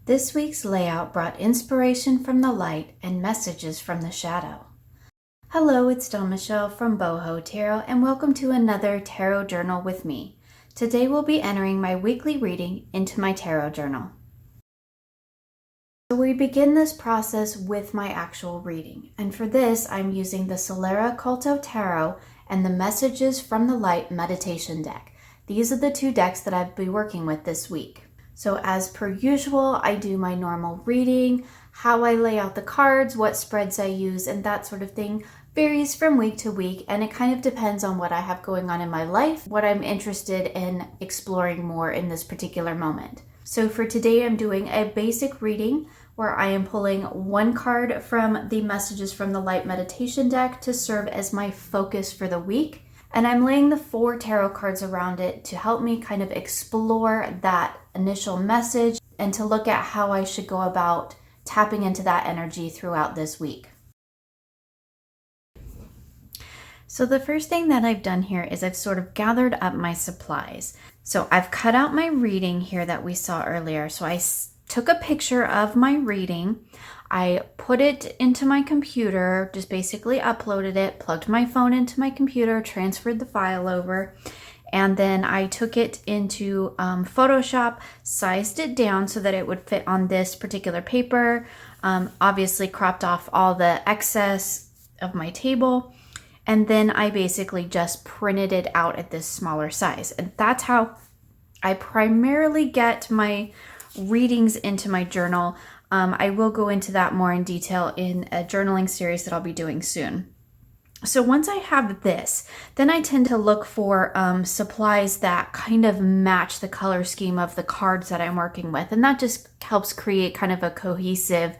This week's layout brought inspiration from the light and messages from the shadow. Hello, it's Dawn Michelle from Boho Tarot, and welcome to another tarot journal with me. Today we'll be entering my weekly reading into my tarot journal. So we begin this process with my actual reading, and for this I'm using the Solara Occulto Tarot and the Messages from the Light meditation deck. These are the two decks that I'll be working with this week. So as per usual, I do my normal reading, how I lay out the cards, what spreads I use, and that sort of thing varies from week to week, and it kind of depends on what I have going on in my life, what I'm interested in exploring more in this particular moment. So for today, I'm doing a basic reading where I am pulling one card from the Messages from the Light meditation deck to serve as my focus for the week. And I'm laying the 4 tarot cards around it to help me kind of explore that initial message and to look at how I should go about tapping into that energy throughout this week. So the first thing that I've done here is I've sort of gathered up my supplies. So I've cut out my reading here that we saw earlier. So I took a picture of my reading. I put it into my computer, just basically uploaded it, plugged my phone into my computer, transferred the file over, and then I took it into Photoshop, sized it down so that it would fit on this particular paper, obviously cropped off all the excess of my table, and then I basically just printed it out at this smaller size. And that's how I primarily get my readings into my journal. I will go into that more in detail in a journaling series that I'll be doing soon. So once I have this, then I tend to look for supplies that kind of match the color scheme of the cards that I'm working with. And that just helps create kind of a cohesive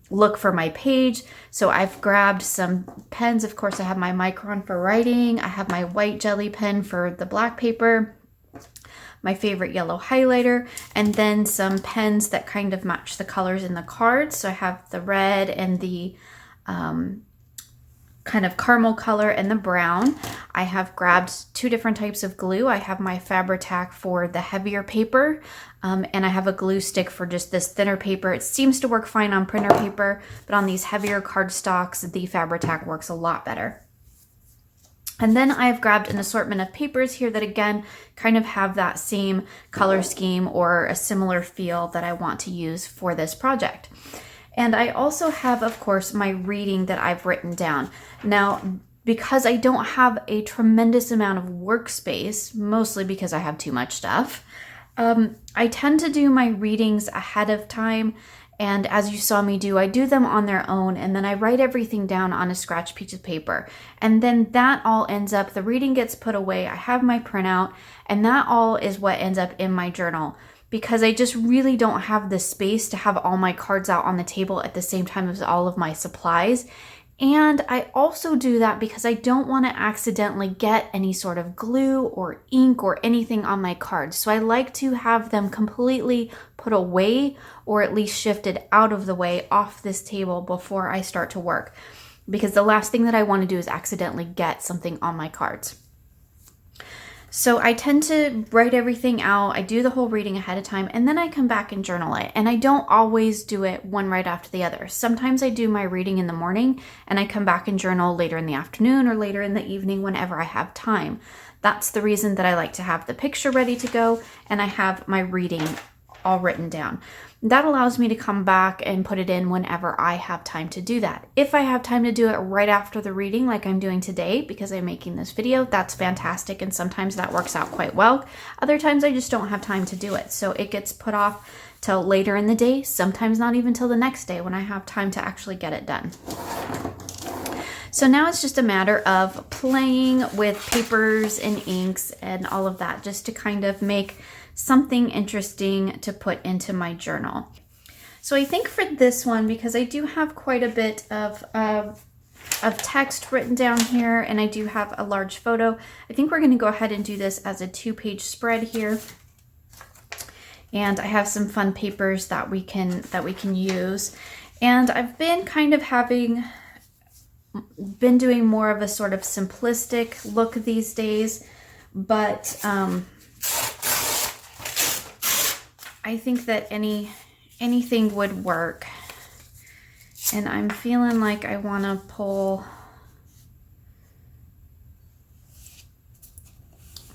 look for my page. So I've grabbed some pens. Of course, I have my Micron for writing. I have my white jelly pen for the black paper, my favorite yellow highlighter, and then some pens that kind of match the colors in the cards. So I have the red and the kind of caramel color and the brown. I have grabbed 2 different types of glue. I have my Fabri-Tac for the heavier paper, and I have a glue stick for just this thinner paper. It seems to work fine on printer paper, but on these heavier cardstocks, the Fabri-Tac works a lot better. And then I've grabbed an assortment of papers here that again kind of have that same color scheme or a similar feel that I want to use for this project. And I also have, of course, my reading that I've written down. Now, because I don't have a tremendous amount of workspace, mostly because I have too much stuff, I tend to do my readings ahead of time. And as you saw me do, I do them on their own, and then I write everything down on a scratch piece of paper. And then that all ends up, the reading gets put away, I have my printout, and that all is what ends up in my journal. Because I just really don't have the space to have all my cards out on the table at the same time as all of my supplies. And I also do that because I don't want to accidentally get any sort of glue or ink or anything on my cards. So I like to have them completely put away or at least shifted out of the way off this table before I start to work. Because the last thing that I want to do is accidentally get something on my cards. So I tend to write everything out. I do the whole reading ahead of time, and then I come back and journal it. And I don't always do it one right after the other. Sometimes I do my reading in the morning, and I come back and journal later in the afternoon or later in the evening whenever I have time. That's the reason that I like to have the picture ready to go, and I have my reading all written down. That allows me to come back and put it in whenever I have time to do that. If I have time to do it right after the reading like I'm doing today because I'm making this video, that's fantastic, and sometimes that works out quite well. Other times I just don't have time to do it, so it gets put off till later in the day, sometimes not even till the next day when I have time to actually get it done. So now it's just a matter of playing with papers and inks and all of that just to kind of make something interesting to put into my journal. So I think for this one, because I do have quite a bit of text written down here and I do have a large photo, I think we're going to go ahead and do this as a 2-page spread here. And I have some fun papers that we can use. And I've been kind of been doing more of a sort of simplistic look these days, but I think that any anything would work. And I'm feeling like I want to pull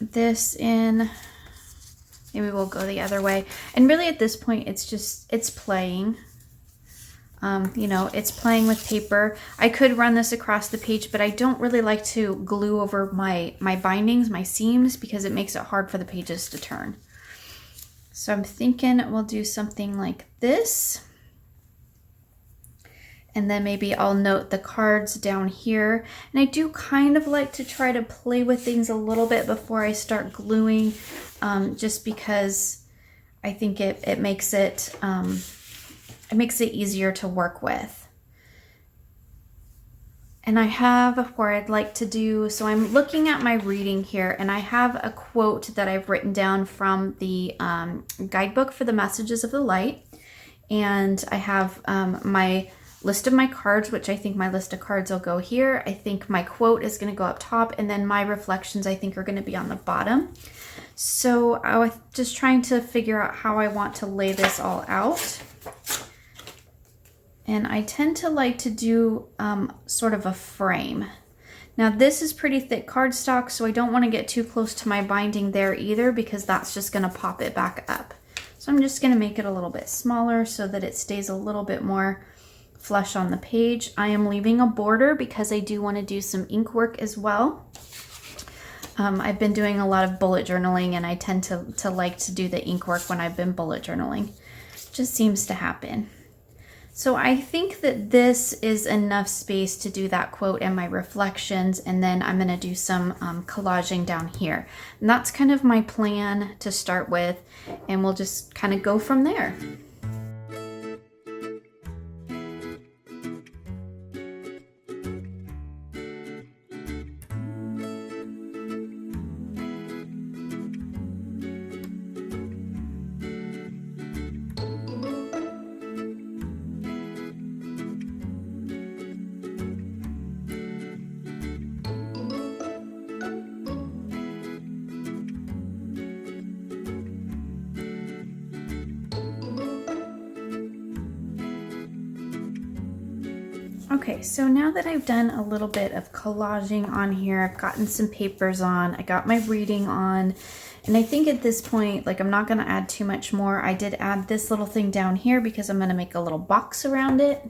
this in. Maybe we'll go the other way. And really at this point, it's playing. You know, it's playing with paper. I could run this across the page, but I don't really like to glue over my bindings, my seams, because it makes it hard for the pages to turn. So I'm thinking we'll do something like this. And then maybe I'll note the cards down here. And I do kind of like to try to play with things a little bit before I start gluing, just because I think it makes it easier to work with. And I have where I'd like to do, so I'm looking at my reading here, and I have a quote that I've written down from the guidebook for the Messages of the Light. And I have my list of my cards, which I think my list of cards will go here. I think my quote is going to go up top, and then my reflections I think are going to be on the bottom. So I was just trying to figure out how I want to lay this all out. And I tend to like to do sort of a frame. Now this is pretty thick cardstock, so I don't want to get too close to my binding there either, because that's just going to pop it back up. So I'm just going to make it a little bit smaller so that it stays a little bit more flush on the page. I am leaving a border because I do want to do some ink work as well. I've been doing a lot of bullet journaling, and I tend to like to do the ink work when I've been bullet journaling. Just seems to happen. So I think that this is enough space to do that quote and my reflections, and then I'm going to do some collaging down here. And that's kind of my plan to start with, and we'll just kind of go from there. Okay, so now that I've done a little bit of collaging on here, I've gotten some papers on, I got my reading on, and I think at this point, like, I'm not going to add too much more. I did add this little thing down here because I'm going to make a little box around it.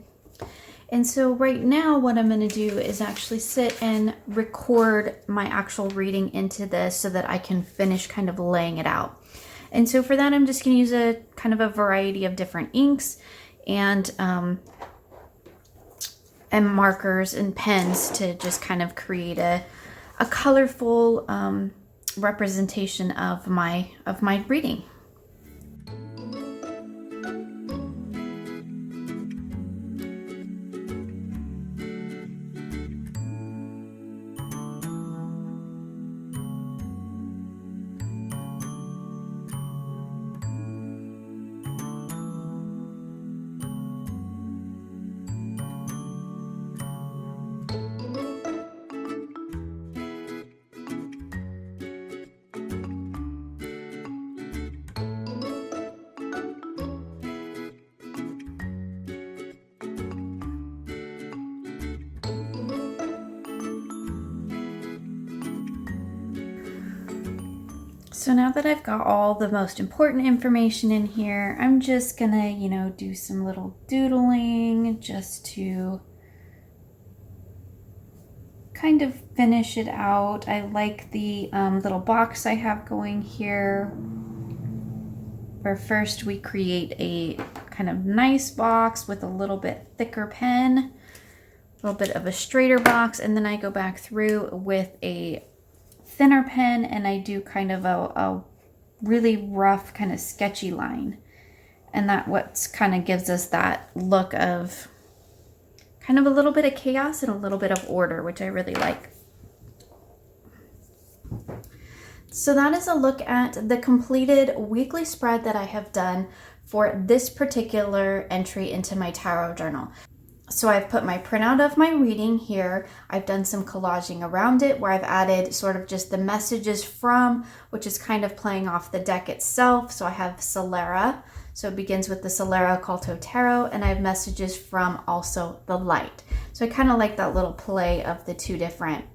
And so right now what I'm going to do is actually sit and record my actual reading into this so that I can finish kind of laying it out. And so for that, I'm just going to use a kind of a variety of different inks and markers and pens to just kind of create a colorful representation of my reading. So now that I've got all the most important information in here, I'm just gonna, you know, do some little doodling just to kind of finish it out. I like the little box I have going here, where first we create a kind of nice box with a little bit thicker pen, a little bit of a straighter box, and then I go back through with a thinner pen and I do kind of a really rough kind of sketchy line, and that what's kind of gives us that look of kind of a little bit of chaos and a little bit of order, which I really like. So that is a look at the completed weekly spread that I have done for this particular entry into my tarot journal. So I've put my printout of my reading here. I've done some collaging around it where I've added sort of just the messages from, which is kind of playing off the deck itself. So I have Solara, So it begins with the Solara Occulto Tarot, and I have messages from also the light. So I kind of like that little play of the two different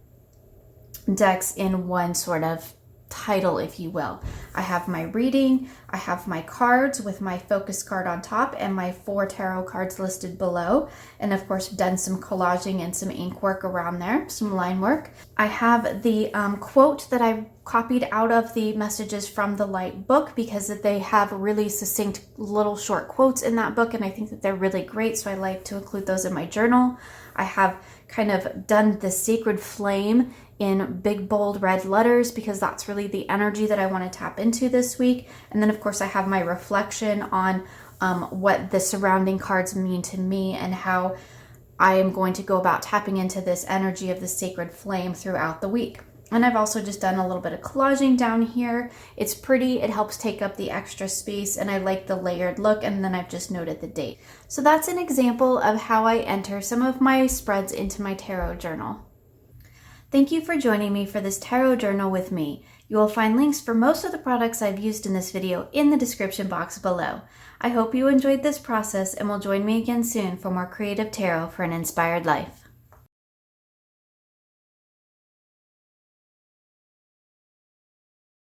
decks in one sort of title, if you will. I have my reading, I have my cards with my focus card on top and my 4 tarot cards listed below, and of course done some collaging and some ink work around there, some line work. I have the quote that I copied out of the Messages from the Light book, because they have really succinct little short quotes in that book, and I think that they're really great, so I like to include those in my journal. I have kind of done the sacred flame in big bold red letters, because that's really the energy that I want to tap into this week. And then of course I have my reflection on what the surrounding cards mean to me and how I am going to go about tapping into this energy of the sacred flame throughout the week. And I've also just done a little bit of collaging down here. It's pretty, it helps take up the extra space, and I like the layered look, and then I've just noted the date. So that's an example of how I enter some of my spreads into my tarot journal. Thank you for joining me for this tarot journal with me. You will find links for most of the products I've used in this video in the description box below. I hope you enjoyed this process and will join me again soon for more creative tarot for an inspired life.